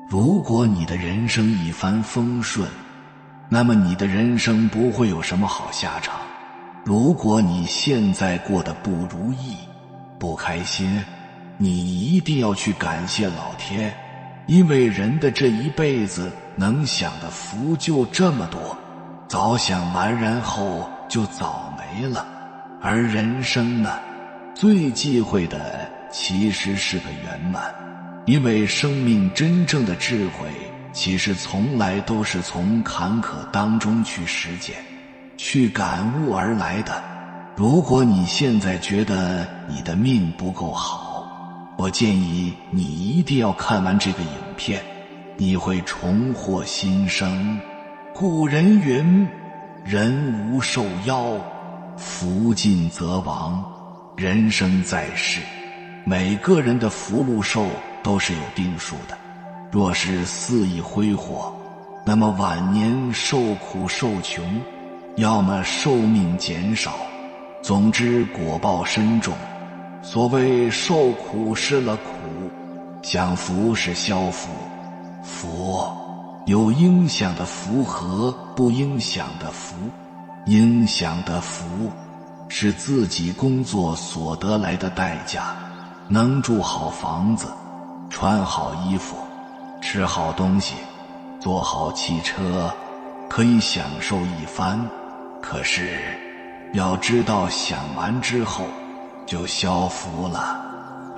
如果你的人生一帆风顺，那么你的人生不会有什么好下场。如果你现在过得不如意、不开心，你一定要去感谢老天，因为人的这一辈子能享的福就这么多，早享完然后就早没了。而人生呢，最忌讳的其实是个圆满，因为生命真正的智慧其实从来都是从坎坷当中去实践、去感悟而来的。如果你现在觉得你的命不够好，我建议你一定要看完这个影片，你会重获新生。古人云：人无寿夭，福尽则亡。人生在世，每个人的福禄寿都是有定数的。若是肆意挥霍，那么晚年受苦受穷，要么寿命减少，总之果报深重。所谓受苦是了苦，享福是消福。福有应享的福和不应享的福。应享的福是自己工作所得来的代价，能住好房子，穿好衣服，吃好东西，坐好汽车，可以享受一番。可是要知道，享完之后就消福了，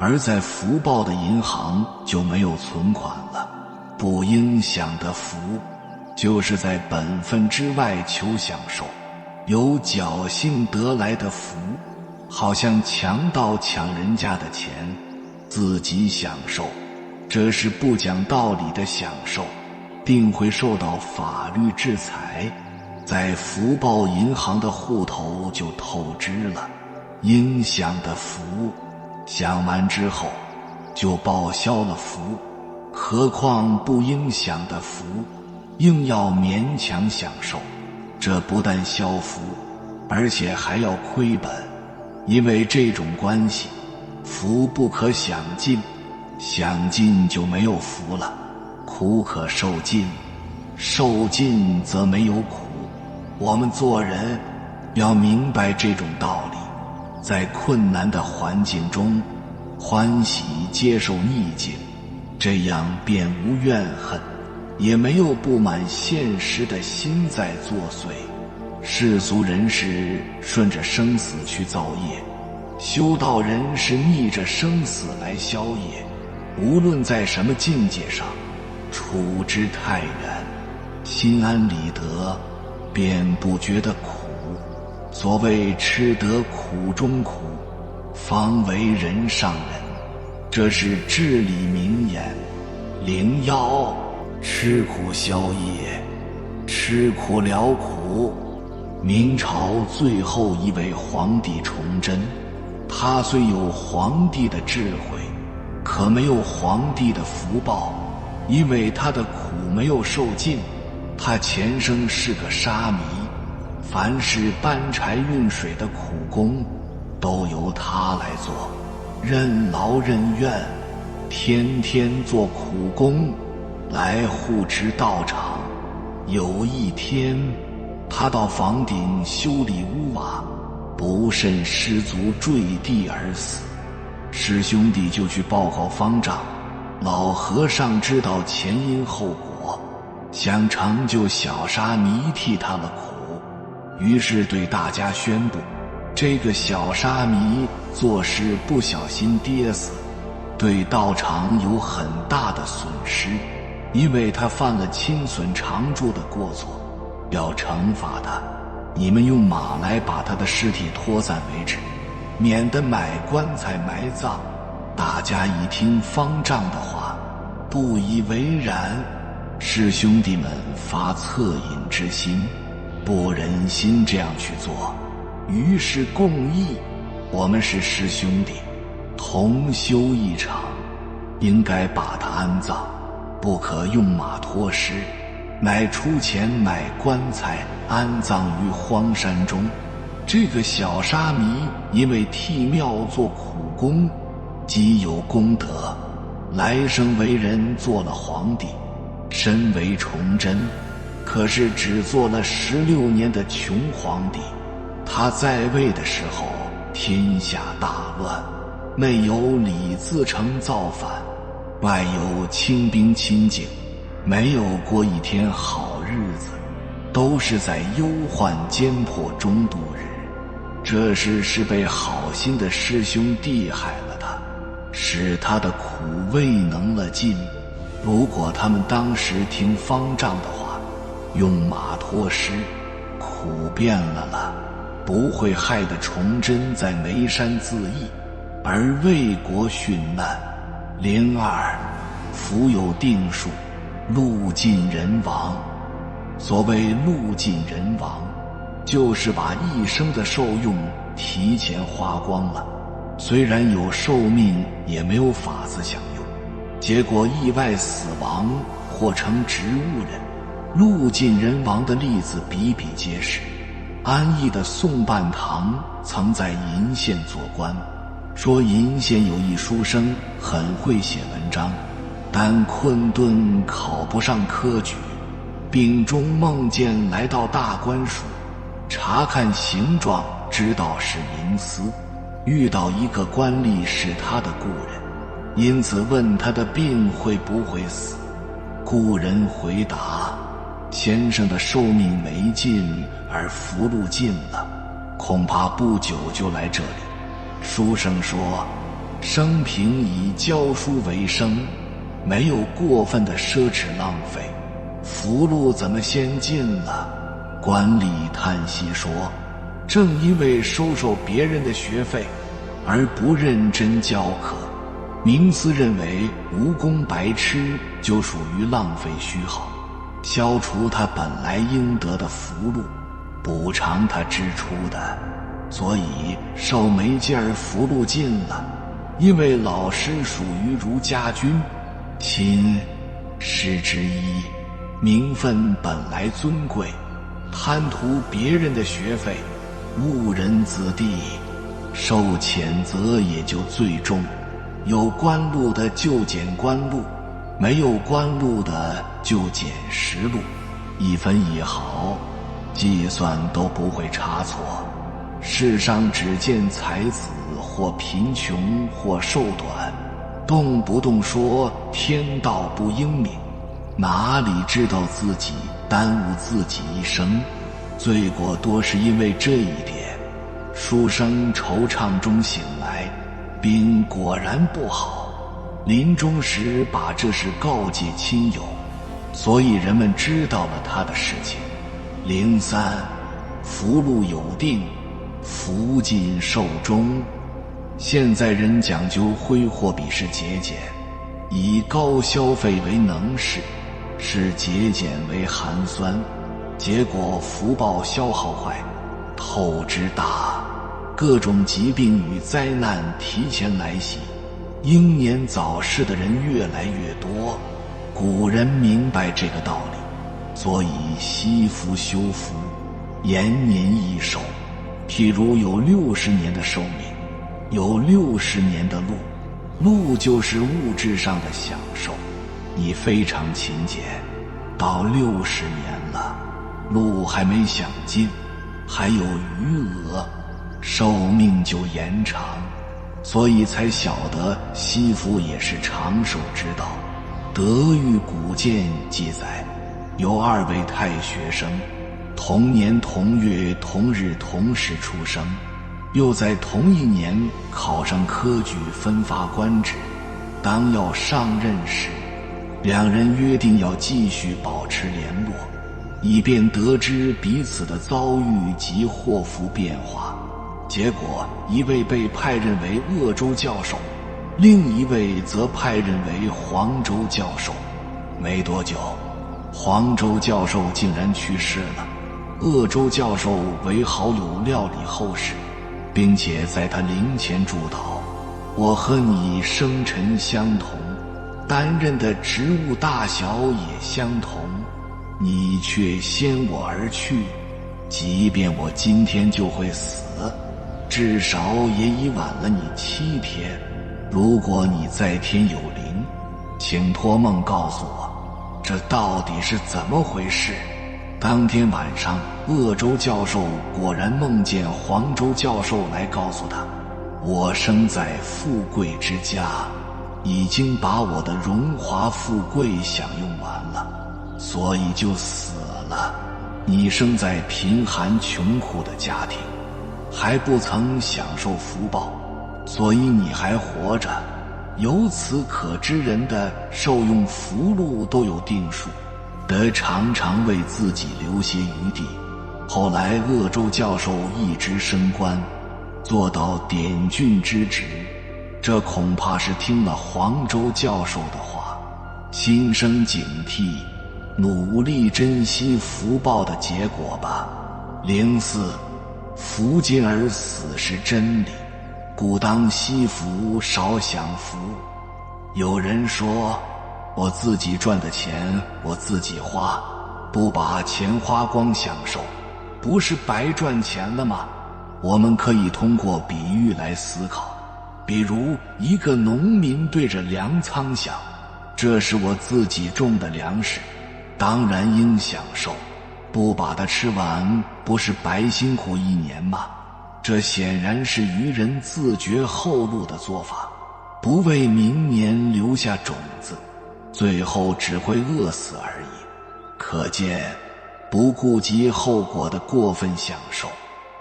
而在福报的银行就没有存款了。不应享的福就是在本分之外求享受，有侥幸得来的福，好像强盗抢人家的钱，自己享受，这是不讲道理的享受，定会受到法律制裁，在福报银行的户头就透支了。应享的福享完之后就报销了福，何况不应享的福硬要勉强享受，这不但消福，而且还要亏本。因为这种关系，福不可享尽，享尽就没有福了。苦可受尽，受尽则没有苦。我们做人要明白这种道理，在困难的环境中欢喜接受逆境，这样便无怨恨，也没有不满现实的心在作祟。世俗人是顺着生死去造业，修道人是逆着生死来消业。无论在什么境界上，处之泰然，心安理得，便不觉得苦。所谓吃得苦中苦，方为人上人，这是至理名言。灵妖吃苦消业，吃苦了苦。明朝最后一位皇帝崇祯，他虽有皇帝的智慧，可没有皇帝的福报，因为他的苦没有受尽。他前生是个沙弥，凡是搬柴运水的苦工都由他来做，任劳任怨，天天做苦工来护持道场。有一天，他到房顶修理屋瓦，不慎失足坠地而死。师兄弟就去报告方丈，老和尚知道前因后果，想成就小沙弥替他了苦，于是对大家宣布，这个小沙弥做事不小心跌死，对道场有很大的损失，因为他犯了侵损常住的过错，要惩罚他，你们用马来把他的尸体拖散为止，免得买棺材埋葬。大家一听方丈的话，不以为然，师兄弟们发恻隐之心，不忍心这样去做，于是共议，我们是师兄弟，同修一场，应该把他安葬，不可用马拖尸，乃出钱买棺材安葬于荒山中。这个小沙弥因为替庙做苦工，极有功德，来生为人做了皇帝，身为崇祯，可是只做了16年的穷皇帝。他在位的时候，天下大乱，内有李自成造反，外有清兵侵境，没有过一天好日子，都是在忧患艰迫中度日。这事是被好心的师兄弟害了他，使他的苦未能了尽。如果他们当时听方丈的话，用马托施，苦变了，不会害得崇祯在眉山自缢，而魏国殉难。02福有定数，路尽人亡。所谓路尽人亡，就是把一生的受用提前花光了，虽然有寿命，也没有法子享用，结果意外死亡或成植物人。路尽人亡的例子比比皆是。安逸的宋半堂曾在鄞县做官，说鄞县有一书生很会写文章，但困顿考不上科举，病中梦见来到大官署，查看形状知道是名司，遇到一个官吏是他的故人，因此问他的病会不会死。故人回答，先生的寿命没尽，而福禄尽了，恐怕不久就来这里。书生说，生平以教书为生，没有过分的奢侈浪费，福禄怎么先尽了？官吏叹息说，正因为收别人的学费，而不认真教课，名司认为无功白吃，就属于浪费虚耗，消除他本来应得的福禄，补偿他支出的，所以受没劲儿，福禄尽了。因为老师属于儒家军，亲师之一，名分本来尊贵，贪图别人的学费，误人子弟，受谴责也就最重。有官禄的就减官禄，没有官禄的就减实禄，1分1毫计算都不会差错。世上只见才子或贫穷或寿短，动不动说天道不英明，哪里知道自己耽误自己一生，罪过多是因为这一点。书生惆怅中醒来，病果然不好，临终时把这事告诫亲友，所以人们知道了他的事情。03福禄有定，福尽寿终。现在人讲究挥霍比是节俭，以高消费为能事，视节俭为寒酸，结果福报消耗快，透支大，各种疾病与灾难提前来袭，英年早逝的人越来越多。古人明白这个道理，所以惜福修福，延年益寿。譬如有60年的寿命，有60年的禄，禄就是物质上的享受，你非常勤俭，到60年了，禄还没享尽，还有余额，寿命就延长，所以才晓得惜福也是长寿之道。德育古鉴记载，有2位太学生，同年同月同日同时出生，又在同一年考上科举，分发官职。当要上任时，两人约定要继续保持联络，以便得知彼此的遭遇及祸福变化。结果一位被派任为鄂州教授，另一位则派任为黄州教授。没多久，黄州教授竟然去世了，鄂州教授为好友料理后事，并且在他灵前祝祷，我和你生辰相同，担任的职务大小也相同，你却先我而去，即便我今天就会死，至少也已晚了你7天。如果你在天有灵，请托梦告诉我，这到底是怎么回事？当天晚上，鄂州教授果然梦见黄州教授来告诉他，我生在富贵之家，已经把我的荣华富贵享用完了，所以就死了。你生在贫寒穷苦的家庭，还不曾享受福报，所以你还活着。由此可知，人的受用福禄都有定数，得常常为自己留些余地。后来鄂州教授一直升官，做到典郡之职，这恐怕是听了黄州教授的话，心生警惕，努力珍惜福报的结果吧。04福尽而死是真理，故当惜福少享福。有人说，我自己赚的钱我自己花，不把钱花光享受，不是白赚钱了吗？我们可以通过比喻来思考，比如一个农民对着粮仓想，这是我自己种的粮食，当然应享受，不把它吃完，不是白辛苦一年吗？这显然是愚人自绝后路的做法，不为明年留下种子，最后只会饿死而已。可见不顾及后果的过分享受，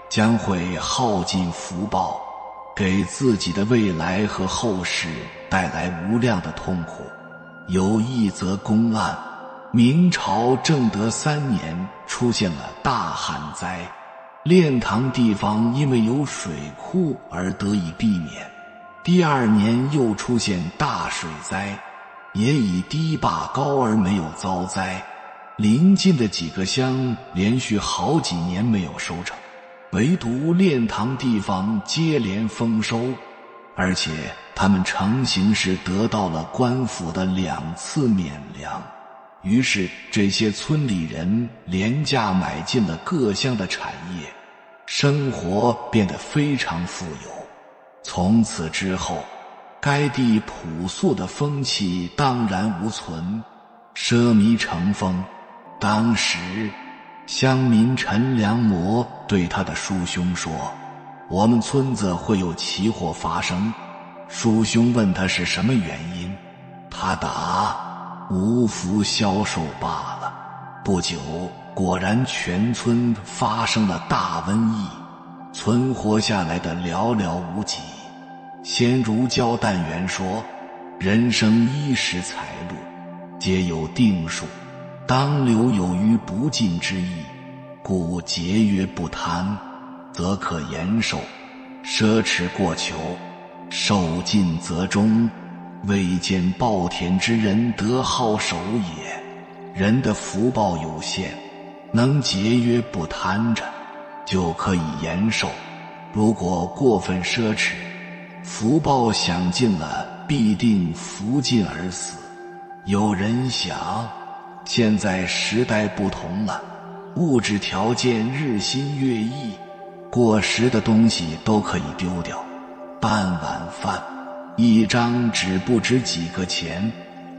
将会耗尽福报，给自己的未来和后世带来无量的痛苦。有一则公案，明朝正德3年出现了大旱灾，练堂地方因为有水库而得以避免。第2年又出现大水灾，也以堤坝高而没有遭灾。邻近的几个乡连续好几年没有收成，唯独练堂地方接连丰收，而且他们成行时得到了官府的2次免粮。于是这些村里人廉价买进了各乡的产业，生活变得非常富有。从此之后，该地朴素的风气荡然无存，奢靡成风。当时乡民陈良模对他的叔兄说，我们村子会有奇祸发生。叔兄问他是什么原因，他答，无福消受罢了。不久，果然全村发生了大瘟疫，存活下来的寥寥无几。先儒教但元说，人生衣食财禄皆有定数，当留有余不尽之意，故节约不贪，则可延寿；奢侈过求，寿尽则终。未见暴殄之人得好守也。人的福报有限，能节约不贪着，就可以延寿。如果过分奢侈，福报享尽了，必定福尽而死。有人想，现在时代不同了，物质条件日新月异，过时的东西都可以丢掉。半碗饭，一张纸不值几个钱，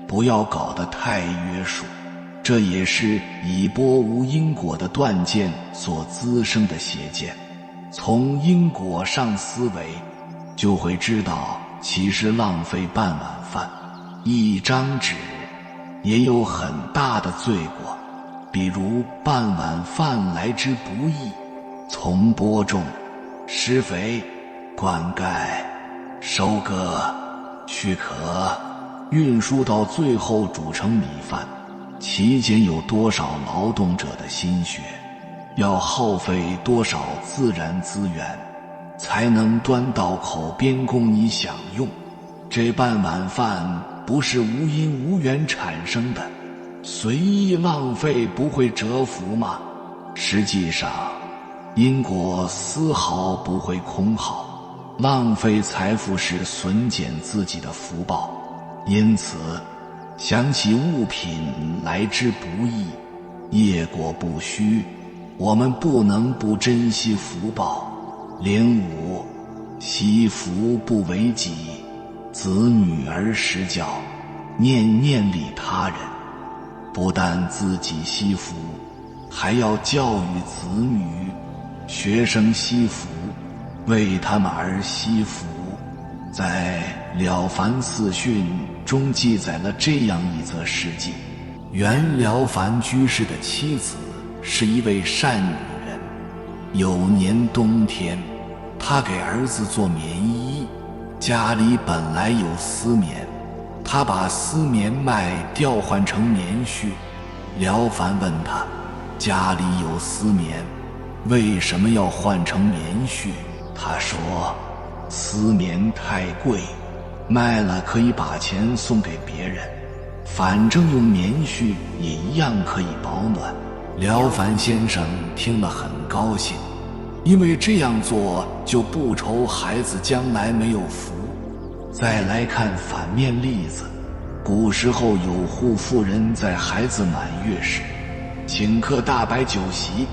不要搞得太约束。这也是以波无因果的断见所滋生的邪见。从因果上思维，就会知道其实浪费半碗饭、一张纸也有很大的罪过。比如半碗饭来之不易，从播种、施肥、灌溉、收割、去壳、运输到最后煮成米饭，其间有多少劳动者的心血，要耗费多少自然资源，才能端到口边供你享用。这半碗饭不是无因无缘产生的，随意浪费不会折福吗？实际上，因果丝毫不会空耗，浪费财富是损减自己的福报。因此，想起物品来之不易，业果不虚，我们不能不珍惜福报。05惜福不为己，子女而实教。念念利他人，不但自己惜福，还要教育子女，学生惜福，为他们而惜福。在《了凡四训》中记载了这样一则事迹：原了凡居士的妻子是一位善女人，有年冬天，她给儿子做棉衣，家里本来有丝棉，她把丝棉麦调换成棉絮。了凡问她，家里有丝棉，为什么要换成棉絮？她说，丝棉太贵，卖了可以把钱送给别人，反正用棉絮也一样可以保暖。了凡先生听了很高兴，因为这样做就不愁孩子将来没有福。再来看反面例子，古时候有户妇人在孩子满月时请客大摆酒席，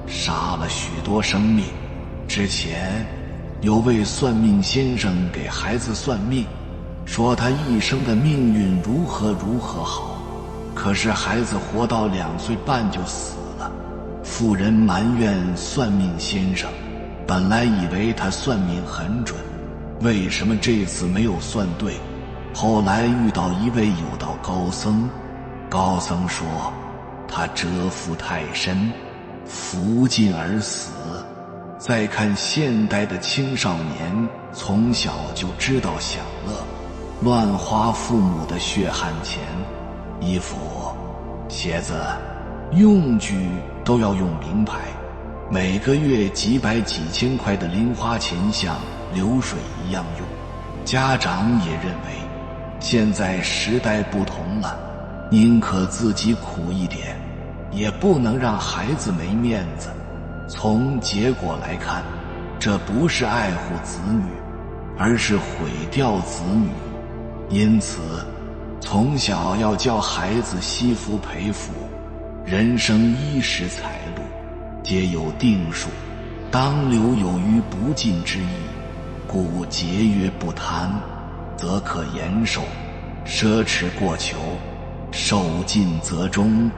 杀了许多生命。之前有位算命先生给孩子算命，说他一生的命运如何如何好，可是孩子活到2岁半就死了。妇人埋怨算命先生，本来以为他算命很准，为什么这次没有算对？后来遇到一位有道高僧，高僧说他蛰伏太深，福尽而死。再看现代的青少年，从小就知道享乐，乱花父母的血汗钱，衣服、鞋子、用具都要用名牌，每个月几百几千块的零花钱像流水一样用。家长也认为现在时代不同了，宁可自己苦一点，也不能让孩子没面子。从结果来看，这不是爱护子女，而是毁掉子女。因此从小要教孩子惜福培福，人生衣食财路皆有定数，当留有余不尽之意，故节约不贪，则可延寿；奢侈过求，寿尽则终，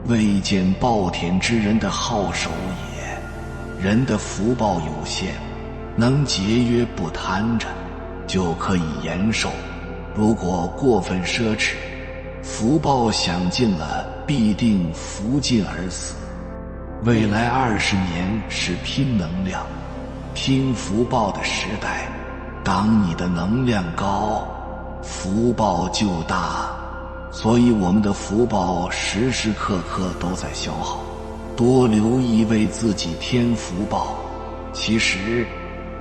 未见暴殄之人的好手也。人的福报有限，能节约不贪着，就可以延寿。如果过分奢侈，福报享尽了，必定福尽而死。未来20年是拼能量、拼福报的时代，当你的能量高，福报就大。所以我们的福报时时刻刻都在消耗，多留意为自己添福报。其实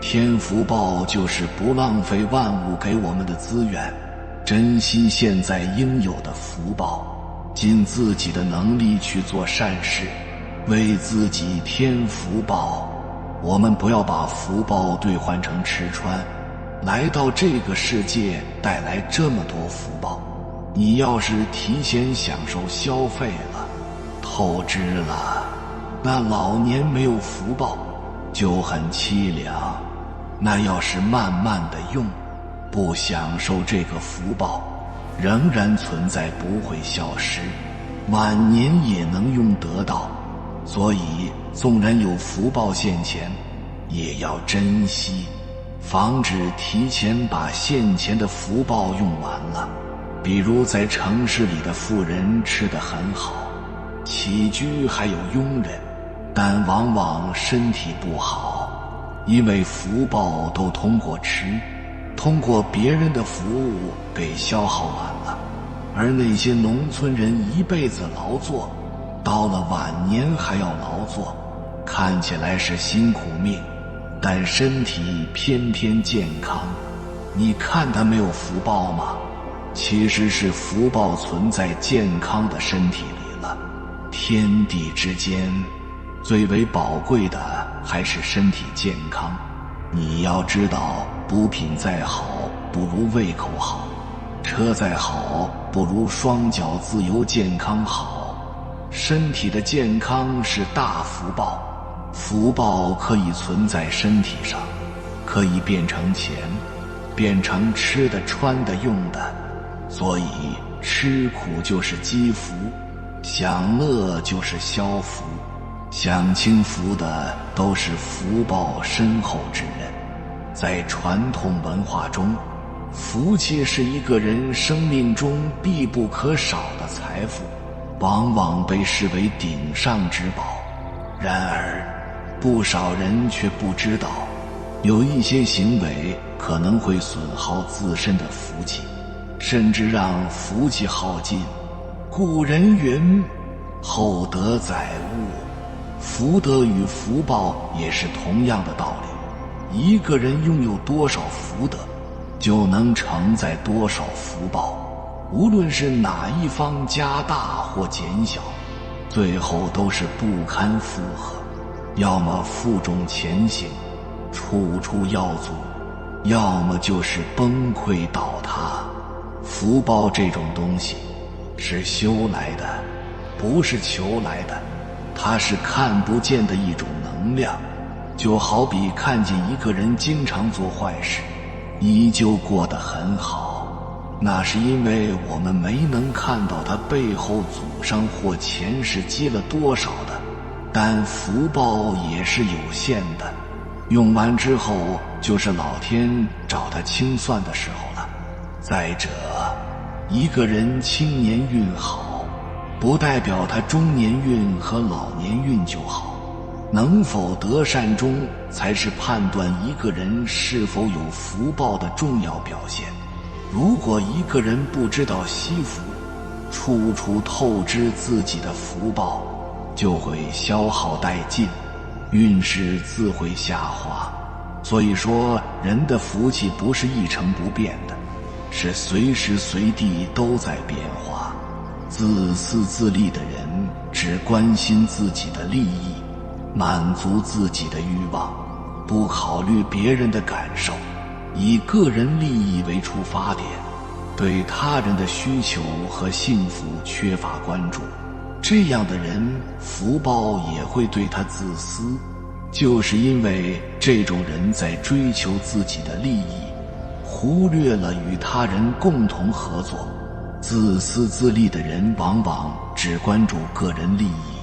添福报就是不浪费万物给我们的资源，珍惜现在应有的福报，尽自己的能力去做善事，为自己添福报。我们不要把福报兑换成吃穿，来到这个世界带来这么多福报，你要是提前享受消费了，透支了，那老年没有福报就很凄凉。那要是慢慢的用，不享受这个福报，仍然存在，不会消失，晚年也能用得到。所以纵然有福报现前，也要珍惜，防止提前把现前的福报用完了。比如在城市里的富人吃得很好，起居还有佣人，但往往身体不好，因为福报都通过吃，通过别人的服务给消耗完了。而那些农村人一辈子劳作，到了晚年还要劳作，看起来是辛苦命，但身体偏偏健康。你看他没有福报吗？其实是福报存在健康的身体里了。天地之间最为宝贵的还是身体健康。你要知道，补品再好不如胃口好，车再好不如双脚自由健康好。身体的健康是大福报，福报可以存在身体上，可以变成钱，变成吃的穿的用的。所以吃苦就是积福，享乐就是消福，享清福的都是福报深厚之人。在传统文化中，福气是一个人生命中必不可少的财富，往往被视为顶上之宝。然而，不少人却不知道，有一些行为可能会损耗自身的福气，甚至让福气耗尽。古人云：厚德载物，福德与福报也是同样的道理。一个人拥有多少福德，就能承载多少福报，无论是哪一方加大或减小，最后都是不堪负荷，要么负重前行，处处要阻，要么就是崩溃倒塌。福报这种东西是修来的，不是求来的，它是看不见的一种能量。就好比看见一个人经常做坏事，依旧过得很好，那是因为我们没能看到他背后祖上或前世积了多少的。但福报也是有限的，用完之后就是老天找他清算的时候了。再者，一个人青年运好，不代表他中年运和老年运就好。能否得善终，才是判断一个人是否有福报的重要表现。如果一个人不知道惜福，处处透支自己的福报，就会消耗殆尽，运势自会下滑。所以说，人的福气不是一成不变的，是随时随地都在变化。自私自利的人只关心自己的利益，满足自己的欲望，不考虑别人的感受，以个人利益为出发点，对他人的需求和幸福缺乏关注。这样的人福报也会对他自私，就是因为这种人在追求自己的利益，忽略了与他人共同合作。自私自利的人往往只关注个人利益，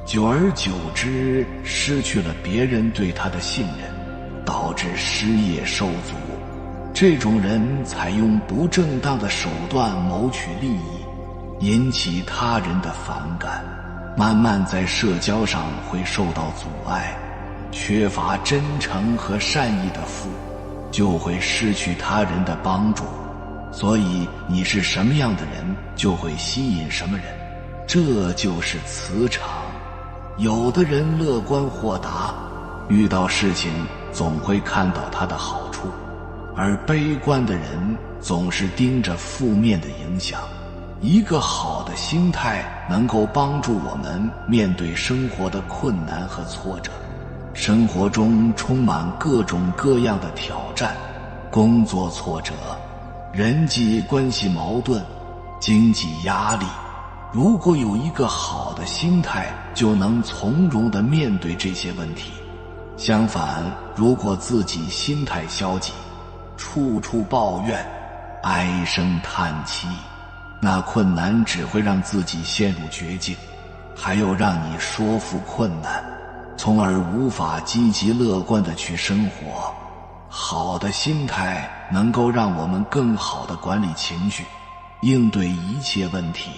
久而久之失去了别人对他的信任，导致事业受阻。这种人采用不正当的手段谋取利益，引起他人的反感，慢慢在社交上会受到阻碍。缺乏真诚和善意的富，就会失去他人的帮助。所以你是什么样的人，就会吸引什么人，这就是磁场。有的人乐观豁达，遇到事情总会看到它的好处，而悲观的人总是盯着负面的影响。一个好的心态能够帮助我们面对生活的困难和挫折。生活中充满各种各样的挑战，工作挫折，人际关系矛盾，经济压力。如果有一个好的心态，就能从容地面对这些问题。相反，如果自己心态消极，处处抱怨，唉声叹气，那困难只会让自己陷入绝境，还有让你说服困难，从而无法积极乐观地去生活。好的心态能够让我们更好地管理情绪，应对一切问题，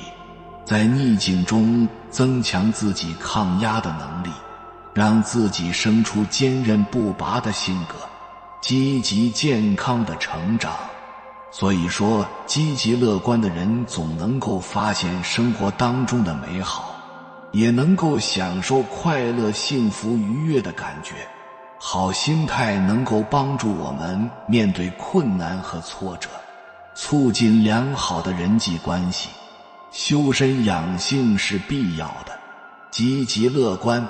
在逆境中增强自己抗压的能力，让自己生出坚韧不拔的性格，积极健康的成长。所以说，积极乐观的人总能够发现生活当中的美好，也能够享受快乐、幸福、愉悦的感觉。好心态能够帮助我们面对困难和挫折，促进良好的人际关系。修身养性是必要的，积极乐观，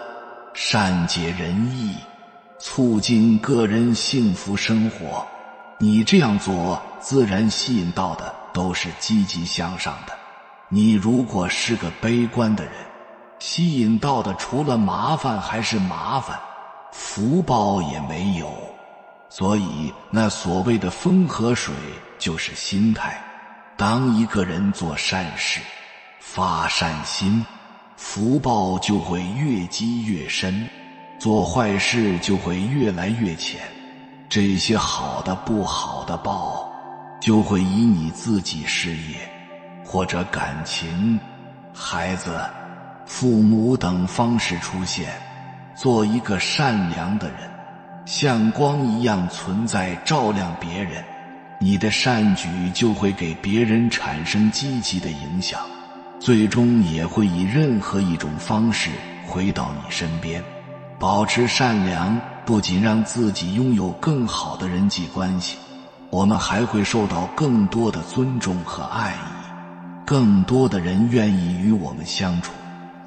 善解人意，促进个人幸福生活。你这样做，自然吸引到的都是积极向上的。你如果是个悲观的人，吸引到的除了麻烦还是麻烦，福报也没有。所以那所谓的风和水就是心态。当一个人做善事，发善心，福报就会越积越深，做坏事就会越来越浅。这些好的不好的报，就会以你自己事业或者感情、孩子、父母等方式出现。做一个善良的人，像光一样存在，照亮别人，你的善举就会给别人产生积极的影响，最终也会以任何一种方式回到你身边。保持善良，不仅让自己拥有更好的人际关系，我们还会受到更多的尊重和爱意，更多的人愿意与我们相处，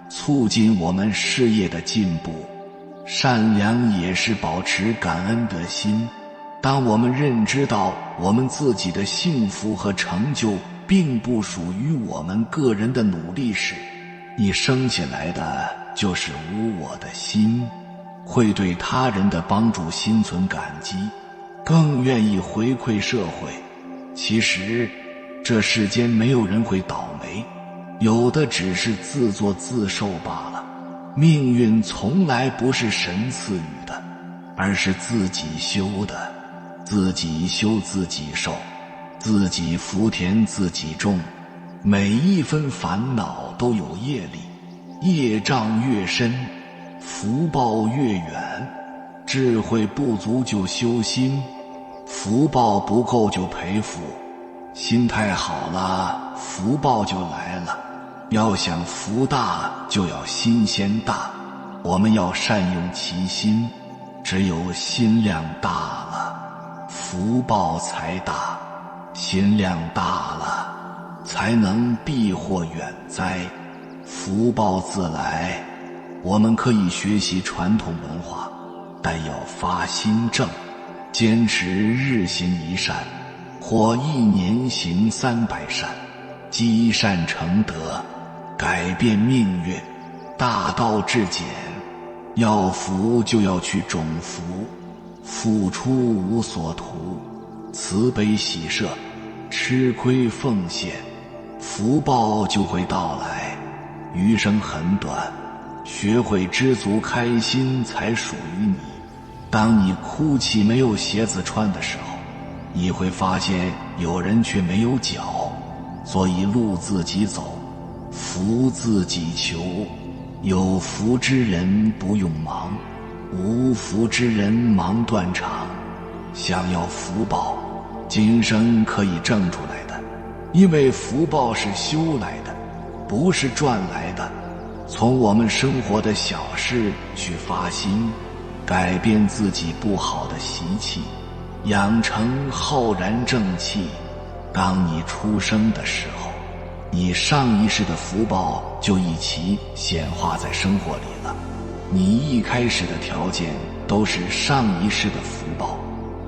促进我们事业的进步。善良也是保持感恩的心。当我们认知到我们自己的幸福和成就并不属于我们个人的努力时，你升起来的就是无我的心，会对他人的帮助心存感激，更愿意回馈社会。其实这世间没有人会倒霉，有的只是自作自受罢了。命运从来不是神赐予的，而是自己修的。自己修自己受，自己福田自己种。每一分烦恼都有业力，业障越深，福报越远。智慧不足就修心，福报不够就培福。心态好了，福报就来了。要想福大，就要心先大。我们要善用其心，只有心量大了，福报才大。心量大了，才能避祸远灾，福报自来。我们可以学习传统文化，但要发心正，坚持日行一善，或一年行300善，积善成德，改变命运。大道至简，要福就要去种福，付出无所图，慈悲喜舍，吃亏奉献，福报就会到来。余生很短，学会知足开心才属于你。当你哭泣没有鞋子穿的时候，你会发现有人却没有脚。所以路自己走，福自己求。有福之人不用忙，无福之人忙断肠。想要福报，今生可以挣出来的，因为福报是修来的，不是赚来的。从我们生活的小事去发心，改变自己不好的习气，养成浩然正气。当你出生的时候，你上一世的福报就一起显化在生活里了。你一开始的条件都是上一世的福报，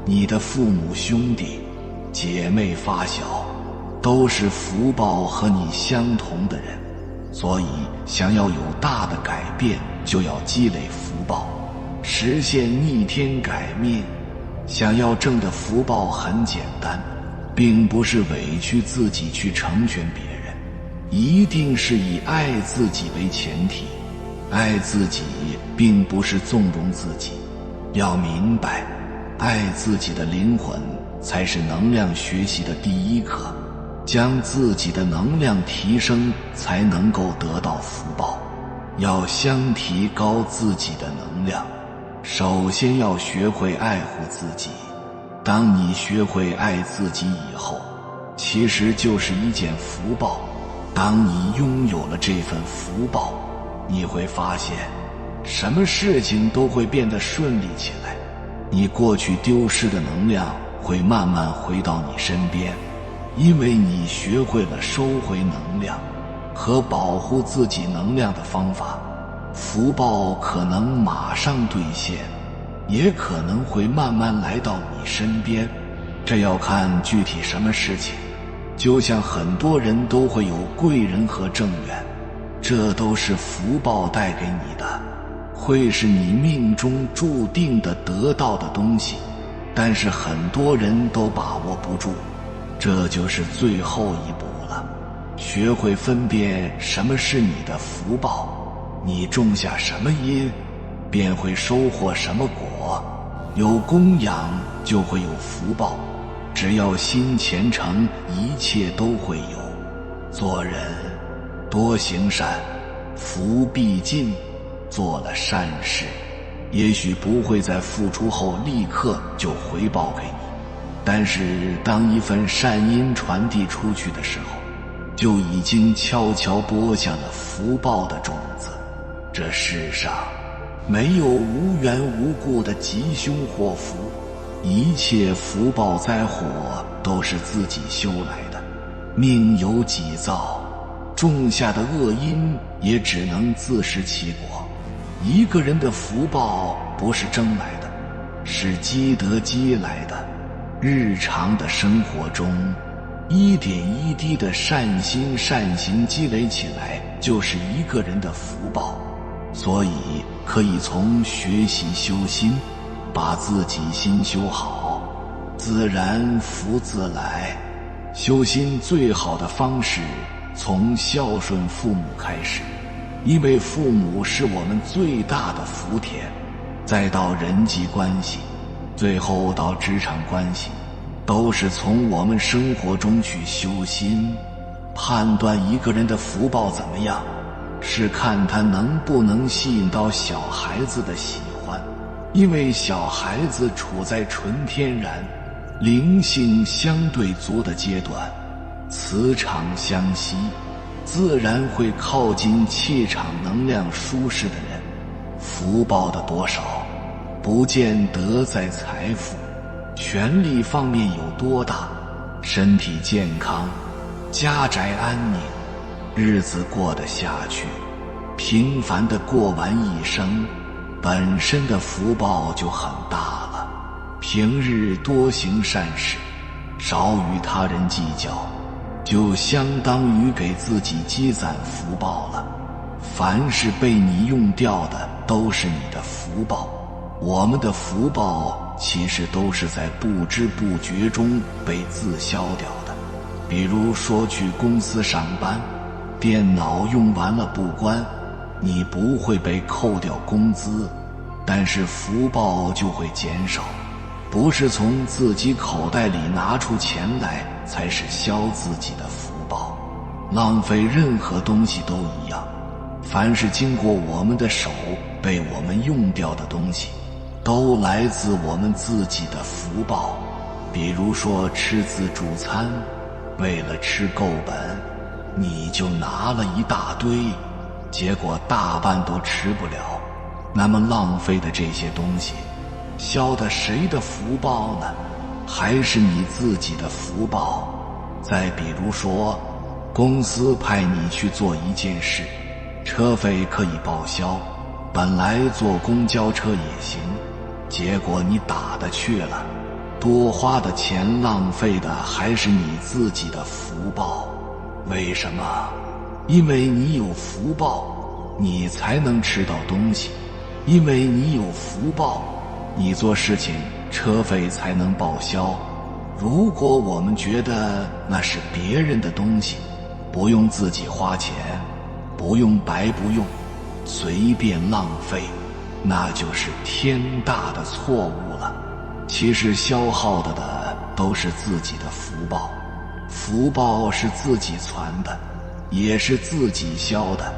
你的父母兄弟姐妹发小都是福报和你相同的人。所以想要有大的改变，就要积累福报，实现逆天改命。想要挣的福报很简单，并不是委屈自己去成全别人，一定是以爱自己为前提。爱自己并不是纵容自己，要明白，爱自己的灵魂才是能量学习的第一课。将自己的能量提升，才能够得到福报。要想提高自己的能量，首先要学会爱护自己。当你学会爱自己以后，其实就是一件福报。当你拥有了这份福报，你会发现什么事情都会变得顺利起来。你过去丢失的能量会慢慢回到你身边，因为你学会了收回能量和保护自己能量的方法。福报可能马上兑现，也可能会慢慢来到你身边，这要看具体什么事情。就像很多人都会有贵人和正缘，这都是福报带给你的，会是你命中注定的得到的东西，但是很多人都把握不住。这就是最后一步了。学会分辨什么是你的福报，你种下什么因，便会收获什么果。有供养就会有福报，只要心虔诚，一切都会有。做人多行善，福必尽。做了善事，也许不会在付出后立刻就回报给你，但是当一份善因传递出去的时候，就已经悄悄播下了福报的种子。这世上没有无缘无故的吉凶祸福，一切福报灾祸都是自己修来的，命由己造，种下的恶因也只能自食其果。一个人的福报不是争来的，是积德积来的。日常的生活中，一点一滴的善心善行积累起来，就是一个人的福报。所以可以从学习修心，把自己心修好，自然福自来。修心最好的方式，从孝顺父母开始，因为父母是我们最大的福田，再到人际关系，最后到职场关系，都是从我们生活中去修心。判断一个人的福报怎么样，是看他能不能吸引到小孩子的喜欢，因为小孩子处在纯天然、灵性相对足的阶段，磁场相吸，自然会靠近气场能量舒适的人。福报的多少，不见得在财富、权力方面有多大，身体健康，家宅安宁，日子过得下去，平凡的过完一生，本身的福报就很大了。平日多行善事，少与他人计较，就相当于给自己积攒福报了。凡是被你用掉的，都是你的福报。我们的福报其实都是在不知不觉中被自消掉的。比如说去公司上班，电脑用完了不关，你不会被扣掉工资，但是福报就会减少。不是从自己口袋里拿出钱来才是消自己的福报。浪费任何东西都一样，凡是经过我们的手被我们用掉的东西，都来自我们自己的福报。比如说吃自助餐，为了吃够本，你就拿了一大堆，结果大半都吃不了，那么浪费的这些东西，消的谁的福报呢？还是你自己的福报。再比如说，公司派你去做一件事，车费可以报销，本来坐公交车也行，结果你打的去了，多花的钱浪费的还是你自己的福报。为什么？因为你有福报，你才能吃到东西；因为你有福报，你做事情车费才能报销。如果我们觉得那是别人的东西，不用自己花钱，不用白不用，随便浪费，那就是天大的错误了。其实消耗的都是自己的福报，福报是自己攒的，也是自己消的，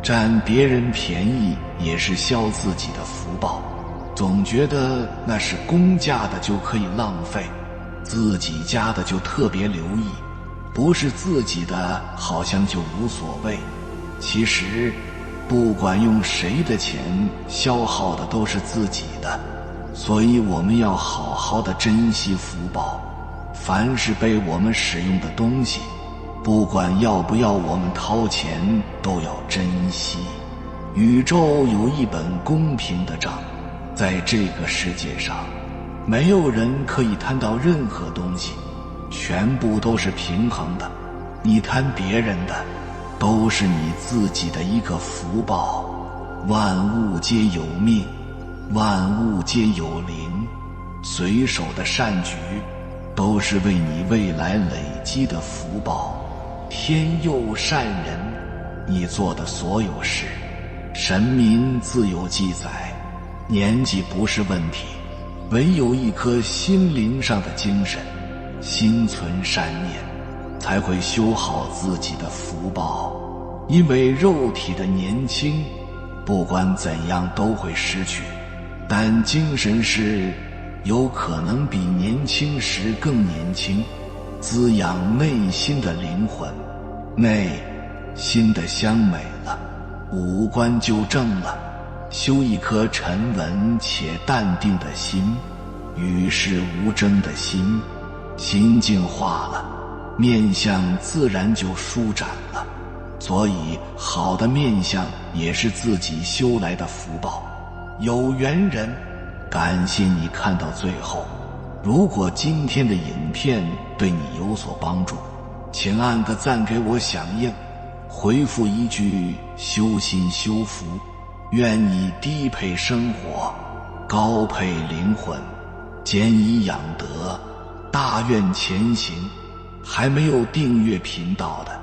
占别人便宜也是消自己的福报。总觉得那是公家的就可以浪费，自己家的就特别留意，不是自己的好像就无所谓。其实不管用谁的钱，消耗的都是自己的，所以我们要好好的珍惜福报。凡是被我们使用的东西，不管要不要我们掏钱，都要珍惜。宇宙有一本公平的账，在这个世界上，没有人可以贪到任何东西，全部都是平衡的。你贪别人的，都是你自己的一个福报。万物皆有命，万物皆有灵，随手的善举，都是为你未来累积的福报。天佑善人，你做的所有事，神明自有记载。年纪不是问题，唯有一颗心灵上的精神，心存善念，才会修好自己的福报。因为肉体的年轻，不管怎样都会失去，但精神是有可能比年轻时更年轻，滋养内心的灵魂，内心的香美了，五官就正了。修一颗沉稳且淡定的心，与世无争的心，心净化了，面相自然就舒展了。所以好的面相也是自己修来的福报。有缘人，感谢你看到最后。如果今天的影片对你有所帮助，请按个赞给我响应，回复一句修心修福。愿你低配生活，高配灵魂，兼以养德，大愿前行。还没有订阅频道的，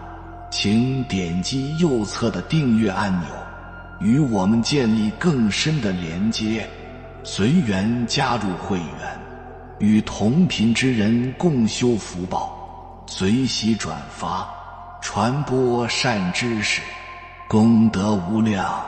请点击右侧的订阅按钮，与我们建立更深的连接。随缘加入会员，与同频之人共修福报，随喜转发，传播善知识，功德无量。